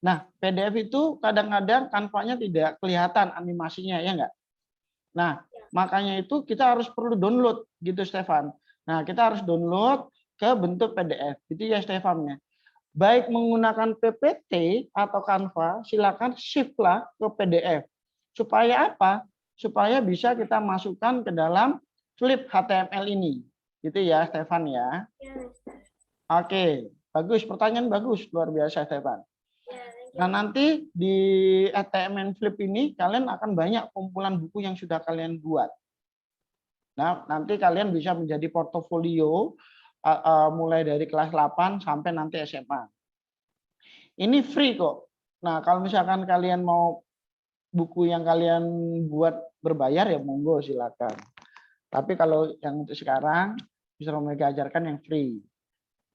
Nah, PDF itu kadang-kadang Canva-nya tidak kelihatan animasinya ya enggak? Nah, makanya itu kita harus perlu download gitu Stefan. Nah, kita harus download ke bentuk PDF. Itu ya Stefan ya. Baik menggunakan PPT atau Canva, silakan shift-lah ke PDF. Supaya apa? Supaya bisa kita masukkan ke dalam flip HTML ini. Gitu ya, Stefan ya. Ya, Mister. Oke, bagus. Pertanyaan bagus. Luar biasa, Stefan. Ya, thank you. Nah, nanti di HTML flip ini kalian akan banyak kumpulan buku yang sudah kalian buat. Nah, nanti kalian bisa menjadi portofolio mulai dari kelas 8 sampai nanti SMA. Ini free kok. Nah, kalau misalkan kalian mau buku yang kalian buat berbayar ya monggo silakan. Tapi kalau yang untuk sekarang bisa Omega ajarkan yang free.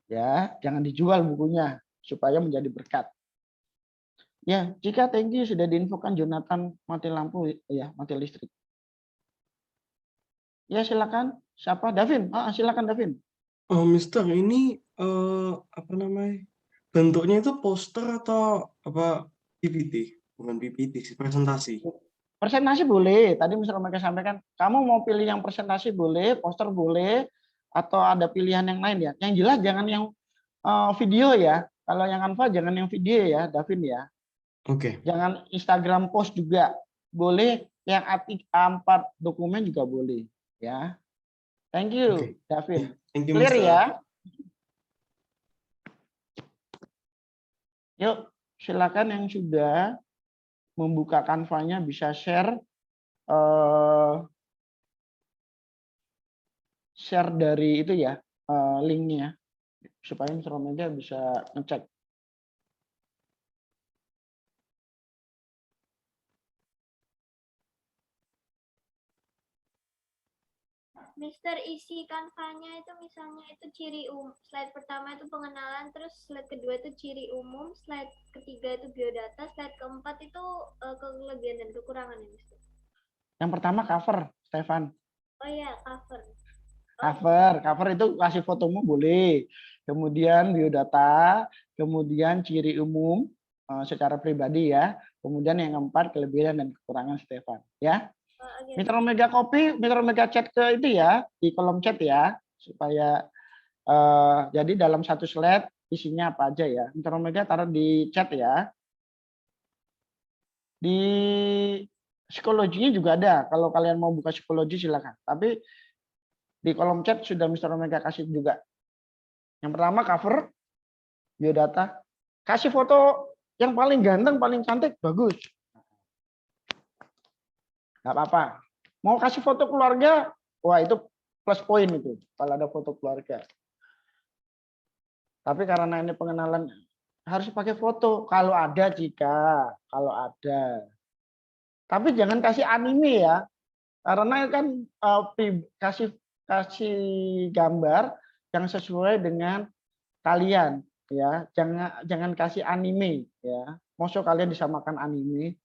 Ya, jangan dijual bukunya supaya menjadi berkat. Ya, jika thank you sudah diinfokan Jonathan mati lampu ya, mati listrik. Ya, silakan. Siapa? Davin. Silakan Davin. Oh, Mister, ini apa namanya? Bentuknya itu poster atau apa PPT? Bukan PPT sih, presentasi. Presentasi boleh. Tadi Mr. Omega sampaikan, kamu mau pilih yang presentasi boleh, poster boleh, atau ada pilihan yang lain ya. Yang jelas jangan yang video ya. Kalau yang Canva jangan yang video ya, Davin ya. Oke. Jangan Instagram post juga boleh, yang A4 dokumen juga boleh ya. Thank you, Oke. Davin. Thank you, Clear Mister. ya? Yuk, silakan yang sudah membuka Canva-nya bisa share share dari itu ya, linknya supaya Mr. Omega bisa ngecek. Mister, isi Canva-nya itu misalnya itu ciri slide pertama itu pengenalan, terus slide kedua itu ciri umum, slide ketiga itu biodata, slide keempat itu kelebihan dan kekurangan ya, Mister. Yang pertama cover, Stefan. Oh ya, cover. Cover itu kasih fotomu boleh. Kemudian biodata, kemudian ciri umum secara pribadi ya. Kemudian yang keempat kelebihan dan kekurangan Stefan ya. Okay. Mitra Omega copy, Mitra Omega chat ke itu ya, di kolom chat ya, supaya jadi dalam satu slide isinya apa aja ya. Mitra Omega taruh di chat ya. Di psikologinya juga ada, kalau kalian mau buka psikologi silakan. Tapi di kolom chat sudah Mr. Omega kasih juga. Yang pertama cover, biodata, kasih foto yang paling ganteng, paling cantik, bagus. Nggak apa-apa. Mau kasih foto keluarga, wah itu plus poin itu, kalau ada foto keluarga. Tapi karena ini pengenalan, harus pakai foto, kalau ada kalau ada. Tapi jangan kasih anime ya, karena kan kasih gambar yang sesuai dengan kalian ya. Jangan kasih anime ya. Maksud kalian disamakan anime.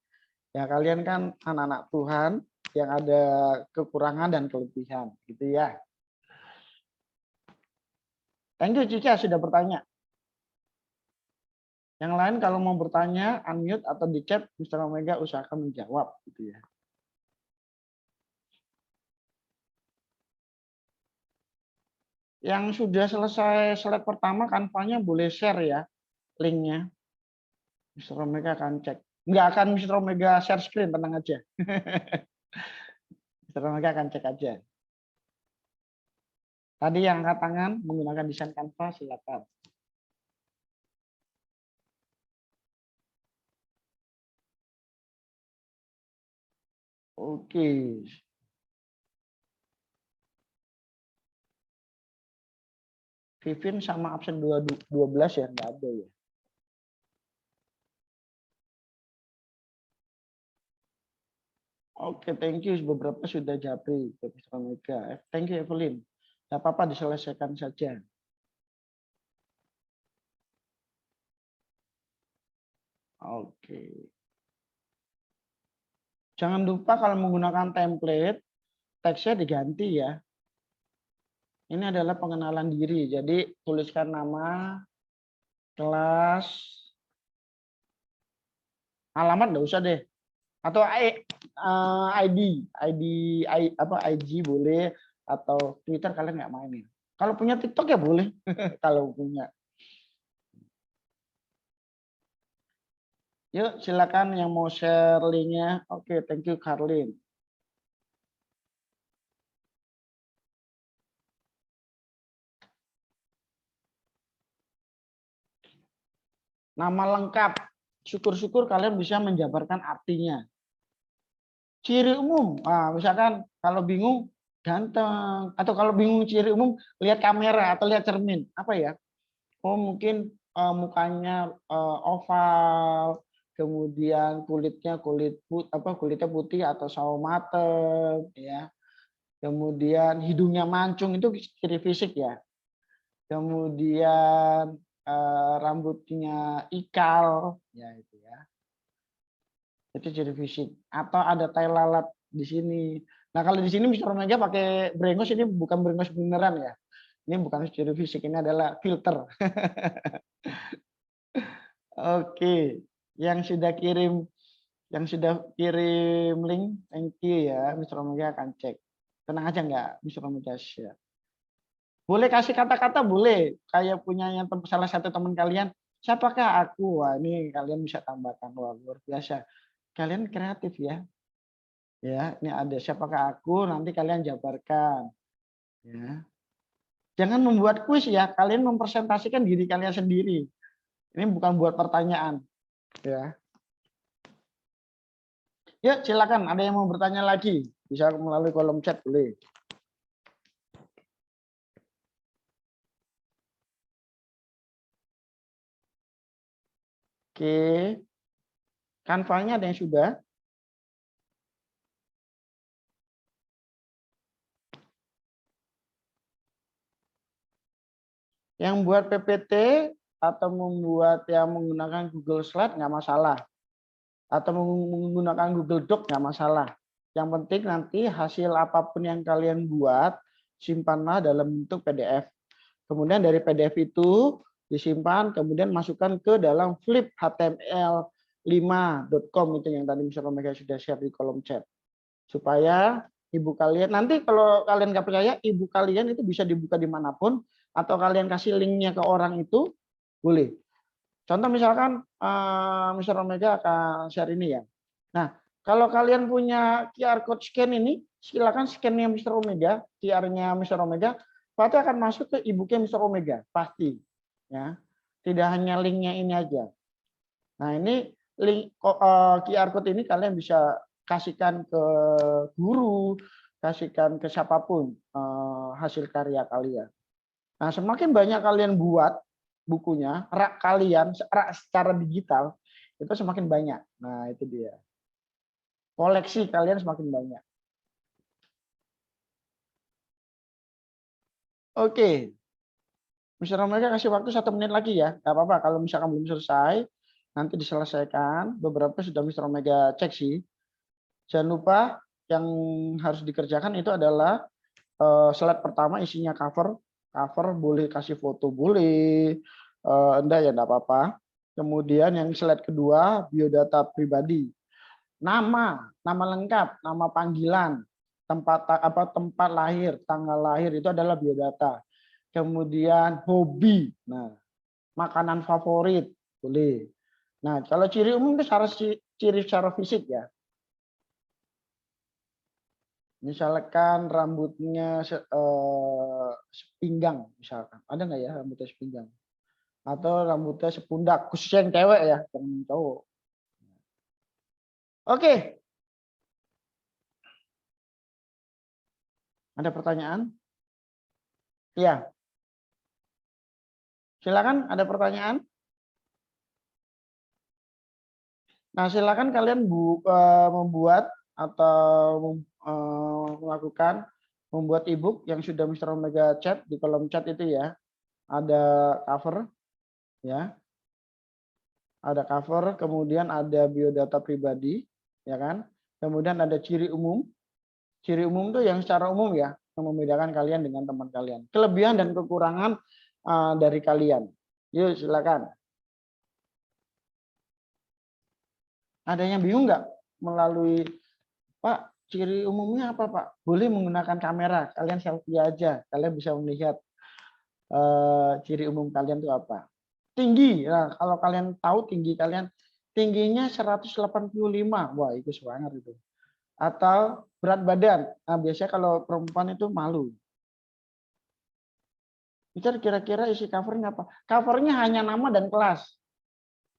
Ya kalian kan anak-anak Tuhan yang ada kekurangan dan kelebihan gitu ya. Thank you Cica sudah bertanya. Yang lain kalau mau bertanya unmute atau di chat Mr. Omega usahakan menjawab gitu ya. Yang sudah selesai slide pertama Canva-nya boleh share ya linknya. Mr. Omega akan cek. Nggak akan Mr. Omega share screen, tenang aja. Mr. Omega akan cek aja. Tadi yang angkat tangan menggunakan desain Canva, silakan. Oke. Vivin sama absen 12 ya, nggak ada ya. Oke, thank you. Beberapa sudah japri ke Mr. Omega. Thank you, Evelyn. Nggak apa-apa, diselesaikan saja. Oke. Jangan lupa kalau menggunakan template, teksnya diganti ya. Ini adalah pengenalan diri. Jadi tuliskan nama, kelas, alamat nggak usah deh. Atau IG boleh, atau Twitter kalian nggak mainin. Kalau punya TikTok ya boleh, kalau punya. Yuk silakan yang mau share linknya. Oke, thank you Karlin. Nama lengkap. Syukur-syukur kalian bisa menjabarkan artinya. Ciri umum, misalkan kalau bingung ganteng, atau kalau bingung ciri umum lihat kamera atau lihat cermin. Apa ya? Oh mungkin mukanya oval, kemudian kulitnya kulitnya putih atau sawo mateng, ya. Kemudian hidungnya mancung, itu ciri fisik ya. Kemudian rambutnya ikal, ya itu ya. Itu ciri fisik. Atau ada tai lalat di sini. Nah kalau di sini Mr. Omega pakai brengos, ini bukan brengos beneran ya. Ini bukan ciri fisik, ini adalah filter. Oke, yang sudah kirim link, thank you ya. Mr. Omega akan cek. Tenang aja nggak, Mr. Omega share. Boleh kasih kata-kata, boleh. Kayak punya yang salah satu teman kalian, siapakah aku? Wah, ini kalian bisa tambahkan. Wah, luar biasa. Kalian kreatif ya. Ya, ini ada siapakah aku, nanti kalian jabarkan. Ya. Jangan membuat kuis ya, kalian mempresentasikan diri kalian sendiri. Ini bukan buat pertanyaan. Ya. Ya, silakan. Ada yang mau bertanya lagi? Bisa melalui kolom chat boleh. Oke. Canva-nya ada yang sudah? Yang buat PPT atau membuat yang menggunakan Google Slide nggak masalah. Atau menggunakan Google Doc nggak masalah. Yang penting nanti hasil apapun yang kalian buat, simpanlah dalam bentuk PDF. Kemudian dari PDF itu disimpan, kemudian masukkan ke dalam fliphtml5.com, itu yang tadi Mr. Omega sudah share di kolom chat. Supaya ibu kalian, nanti kalau kalian nggak percaya, ibu kalian itu bisa dibuka dimanapun, atau kalian kasih linknya ke orang itu, boleh. Contoh misalkan Mr. Omega akan share ini ya. Nah, kalau kalian punya QR code scan ini, silakan scan-nya Mr. Omega, QR-nya Mr. Omega, pasti akan masuk ke e-book-nya Mr. Omega, pasti. Ya, tidak hanya linknya ini aja. Nah, ini link QR code ini kalian bisa kasihkan ke guru, kasihkan ke siapapun hasil karya kalian. Nah, semakin banyak kalian buat bukunya, rak kalian secara digital, itu semakin banyak. Nah, itu dia. Koleksi kalian semakin banyak. Oke. Mr. Omega kasih waktu 1 menit lagi ya. Gak apa-apa, kalau misalkan belum selesai, nanti diselesaikan. Beberapa sudah Mr. Omega cek sih. Jangan lupa yang harus dikerjakan itu adalah slide pertama isinya cover. Cover boleh kasih foto, boleh. Enggak ya, enggak apa-apa. Kemudian yang slide kedua, biodata pribadi. Nama lengkap, nama panggilan, tempat lahir, tanggal lahir itu adalah biodata. Kemudian hobi, nah makanan favorit boleh. Nah kalau ciri umum itu ciri secara fisik ya. Misalkan rambutnya sepinggang, misalkan. Ada nggak ya rambutnya sepinggang? Atau rambutnya sepundak, khususnya yang cewek ya, yang cowok. Oke. Ada pertanyaan? Iya. Silakan, ada pertanyaan? Nah, silakan kalian membuat atau membuat ebook yang sudah Mr. Omega chat di kolom chat itu ya. Ada cover ya. Ada cover, kemudian ada biodata pribadi, ya kan? Kemudian ada ciri umum. Ciri umum itu yang secara umum ya, yang membedakan kalian dengan teman kalian. Kelebihan dan kekurangan dari kalian. Yuk, silakan. Ada yang bingung nggak melalui Pak, ciri umumnya apa Pak? Boleh menggunakan kamera, kalian selfie aja, kalian bisa melihat ciri umum kalian itu apa. Tinggi, nah, kalau kalian tahu tinggi kalian, tingginya 185, wah itu semangat itu. Atau berat badan, nah biasanya kalau perempuan itu malu. Itu kira-kira isi covernya apa? Covernya hanya nama dan kelas,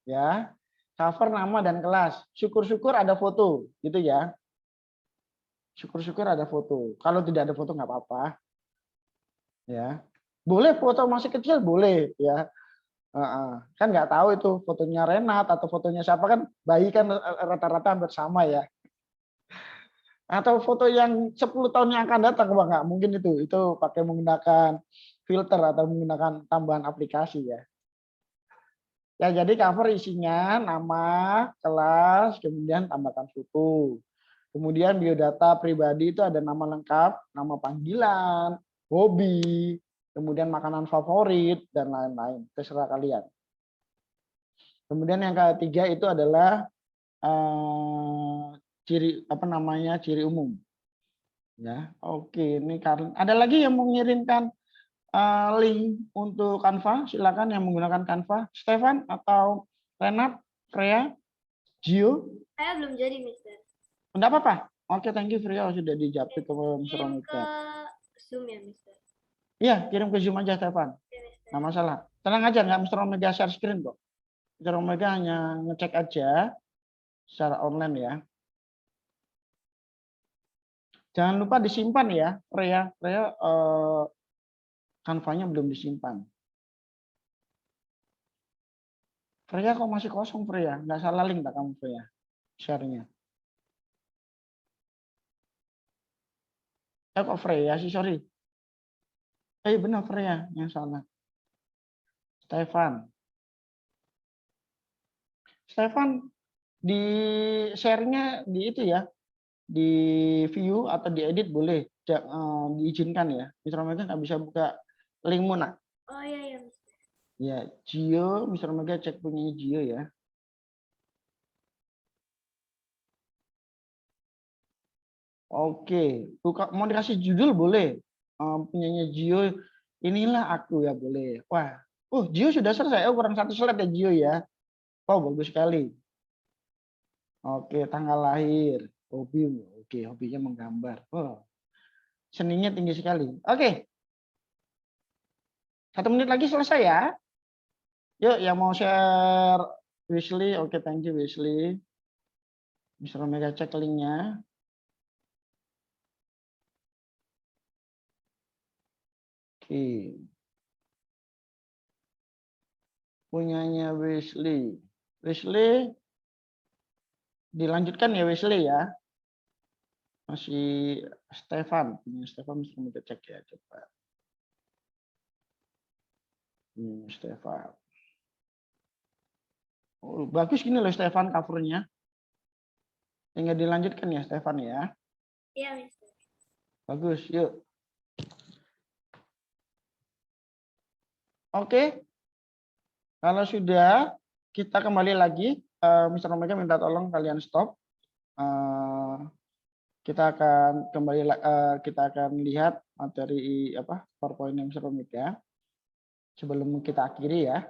ya. Cover nama dan kelas. Syukur-syukur ada foto, gitu ya. Syukur-syukur ada foto. Kalau tidak ada foto nggak apa-apa. Ya. Boleh foto masih kecil boleh ya. Kan nggak tahu itu fotonya Renat atau fotonya siapa, kan bayi kan rata-rata hampir sama ya. Atau foto yang 10 tahun yang akan datang, wah nggak mungkin itu pakai menggunakan filter atau menggunakan tambahan aplikasi ya. Ya, jadi cover isinya nama, kelas, kemudian tambahkan foto. Kemudian biodata pribadi itu ada nama lengkap, nama panggilan, hobi, kemudian makanan favorit, dan lain-lain. Terserah kalian. Kemudian yang ketiga itu adalah ciri umum. Ya, oke. Ini Karlin. Ada lagi yang mengirimkan link untuk Canva? Silakan yang menggunakan Canva. Stefan atau Renat, Freya, Gio? Saya belum jadi, Mister. Enggak apa-apa. Oke, thank you Freya sudah dijapit ke Mr. Kirim ke Omega. Zoom ya, Mister. Iya, kirim ke Zoom aja Stefan. Oke, Mister. Nggak masalah. Tenang aja, nggak Mr. Omega share screen kok. Mr. Omega hanya ngecek aja secara online ya. Jangan lupa disimpan ya, Freya. Freya Canva-nya belum disimpan. Freya kok masih kosong Freya? Nggak salah link tak kamu Freya? Share-nya. Kok Freya sih, sorry. Benar Freya yang salah. Stefan di share-nya di itu ya, di view atau diedit boleh, diizinkan ya. Mr. Omega nggak bisa buka linkmu nak. Oh iya, Mister. Ya, Gio, Mr. Omega cek punya Gio ya. Oke, mau dikasih judul boleh. Punyanya Gio, inilah aku ya boleh. Wah, Gio sudah selesai. Kurang satu slide ya Gio ya. Bagus sekali. Oke, tanggal lahir, hobi, oke, hobinya menggambar. Seninya tinggi sekali. Oke, 1 menit lagi selesai ya. Yuk, yang mau share Wesley, oke, thank you Wesley. Mr. Omega cek linknya. Oke. Punyanya Wesley. Wesley dilanjutkan ya Wesley ya. Masih Stefan, punya Stefan mesti kita cek ya coba. Stefan. Bagus gini loh Stefan covernya. Tinggal dilanjutkan ya Stefan ya. Iya, Mister. Bagus, yuk. Oke. Kalau sudah, kita kembali lagi. Mr. Omega minta tolong kalian stop. Kita akan kembali, kita akan lihat materi PowerPoint Mr. Omega sebelum kita akhiri ya.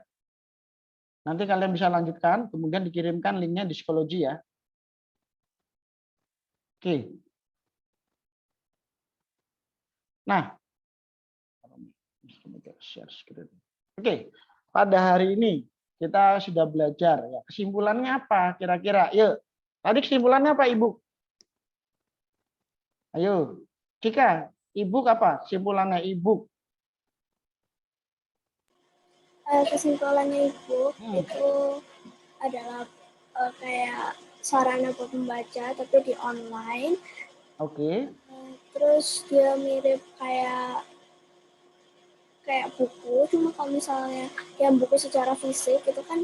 Nanti kalian bisa lanjutkan, kemudian dikirimkan linknya di psikologi ya. Oke. Nah, share screen. Oke, pada hari ini kita sudah belajar ya. Kesimpulannya apa kira-kira? Yuk. Tadi kesimpulannya apa, Ibu? Ayo. Cika, Ibu apa? Kesimpulannya Ibu. Kesimpulannya Ibu itu adalah kayak sarana buat membaca tapi di online. Oke. Terus dia mirip kayak buku, cuma kalau misalnya yang buku secara fisik itu kan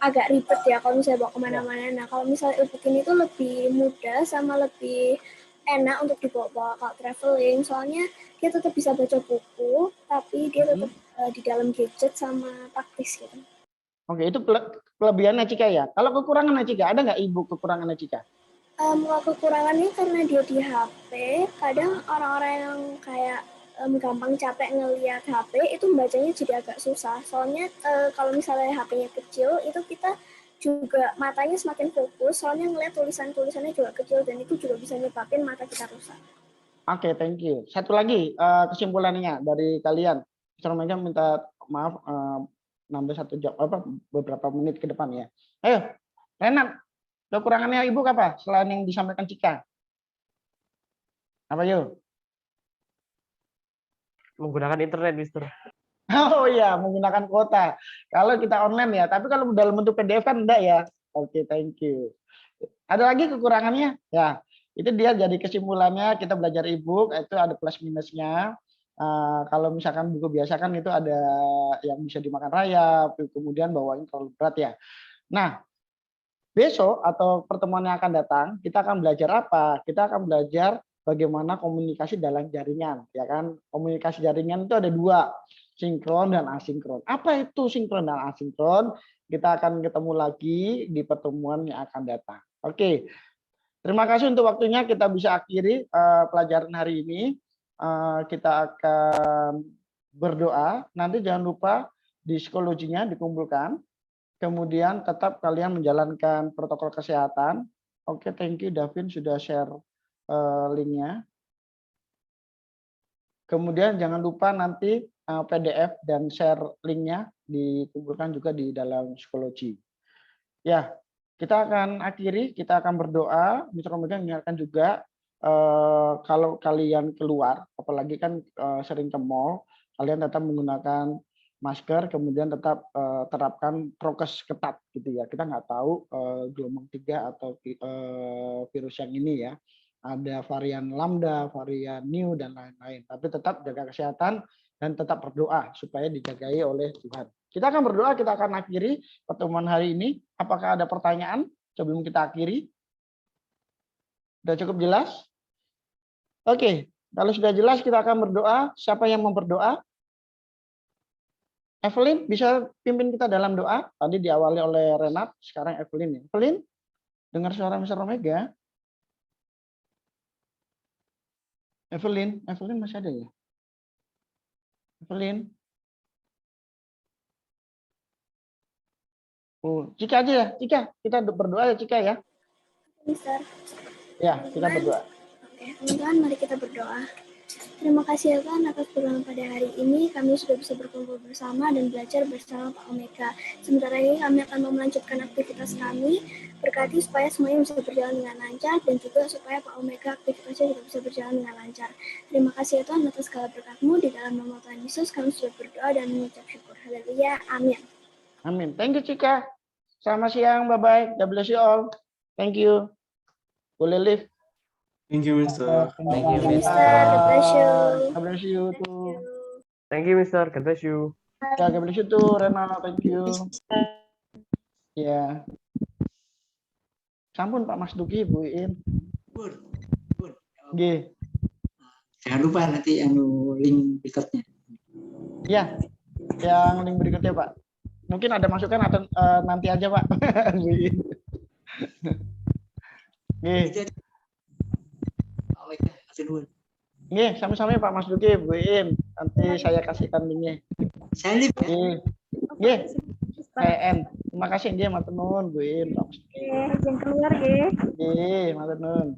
agak ribet ya kalau misalnya bawa kemana-mana. Nah kalau misalnya e-book ini tuh lebih mudah sama lebih enak untuk dibawa kalau traveling, soalnya dia tetap bisa baca buku tapi dia tetap di dalam gadget sama praktis gitu. Oke, itu kelebihannya Cika ya. Kalau kekurangannya Cika, ada nggak Ibu kekurangannya Cika? Kekurangannya karena dia di HP, kadang orang-orang yang kayak gampang capek ngelihat HP itu bacanya jadi agak susah. Soalnya kalau misalnya HP-nya kecil itu kita juga matanya semakin fokus, soalnya ngelihat tulisannya juga kecil dan itu juga bisa nyebabin mata kita rusak. Oke, thank you. Satu lagi kesimpulannya dari kalian. Mister Omega minta maaf nambah beberapa menit ke depan ya. Ayo, Renat, kekurangannya Ibu apa selain yang disampaikan Cika? Apa yuk? Menggunakan internet, Mister. Oh iya, menggunakan kuota. Kalau kita online ya, tapi kalau dalam bentuk PDF kan enggak ya. Oke, thank you. Ada lagi kekurangannya? Ya, itu dia jadi kesimpulannya kita belajar e-book itu ada plus minusnya. Kalau misalkan buku biasa kan itu ada yang bisa dimakan rayap, kemudian bawahnya terlalu berat ya. Nah, besok atau pertemuan yang akan datang, kita akan belajar apa? Kita akan belajar bagaimana komunikasi dalam jaringan, ya kan? Komunikasi jaringan itu ada dua, sinkron dan asinkron. Apa itu sinkron dan asinkron? Kita akan ketemu lagi di pertemuan yang akan datang. Oke, terima kasih untuk waktunya. Kita bisa akhiri pelajaran hari ini. Kita akan berdoa. Nanti jangan lupa di psikologinya dikumpulkan. Kemudian tetap kalian menjalankan protokol kesehatan. Oke, thank you Davin sudah share linknya. Kemudian jangan lupa nanti PDF dan share linknya dikumpulkan juga di dalam psikologi. Ya, kita akan akhiri, kita akan berdoa. Mister Omega mengingatkan juga kalau kalian keluar, apalagi kan sering ke mall, kalian tetap menggunakan masker, kemudian tetap terapkan prokes ketat gitu ya. Kita nggak tahu gelombang 3 atau virus yang ini ya. Ada varian lambda, varian new dan lain-lain. Tapi tetap jaga kesehatan dan tetap berdoa supaya dijagai oleh Tuhan. Kita akan berdoa, kita akan akhiri pertemuan hari ini. Apakah ada pertanyaan sebelum kita akhiri? Sudah cukup jelas? Oke, kalau sudah jelas kita akan berdoa. Siapa yang mau berdoa? Evelyn bisa pimpin kita dalam doa. Tadi diawali oleh Renat, sekarang Evelyn ya. Evelyn, dengar suara Mister Omega? Evelyn masih ada ya? Evelyn? Oh, Cika aja ya, Cika. Kita berdoa ya Cika ya. Mister. Ya, kita berdoa. Oke, teman-teman, mari kita berdoa. Terima kasih ya Tuhan atas pertemuan pada hari ini. Kami sudah bisa berkumpul bersama dan belajar bersama Pak Omega. Sementara ini kami akan melanjutkan aktivitas kami. Berkati supaya semuanya bisa berjalan dengan lancar dan juga supaya Pak Omega aktivitasnya juga bisa berjalan dengan lancar. Terima kasih ya Tuhan atas segala berkat-Mu. Di dalam nama Tuhan Yesus kami sudah berdoa dan mengucap syukur. Haleluya. Amin. Amin. Thank you Cika. Selamat siang. Bye-bye. God bless you all. Thank you. Boleh live. Thank you, Mister. Thank you, Mister. Mister. God bless you. God bless you Thank too. you. Thank you, Mister. God bless you. Ya, God bless you too, Rena. Thank you. Ya. Sampun Pak Mas Duki, Bu Iin. Bun. Nggih. Jangan lupa nanti link berikutnya. Ya. Yang link berikutnya, Pak. Mungkin ada masukan atau nanti aja, Pak. Bu Iin. Nggih. Nggih, sami-sami Pak Mas Duki, Bu Iin. Nanti saya kasihkan linknya. Saya live ya. Nggih. Nggih. PN. Terima kasih nggih, matur nuwun Bu Iin, Pak Mas Duki. Izin keluar nggih. Nggih, matur nuwun.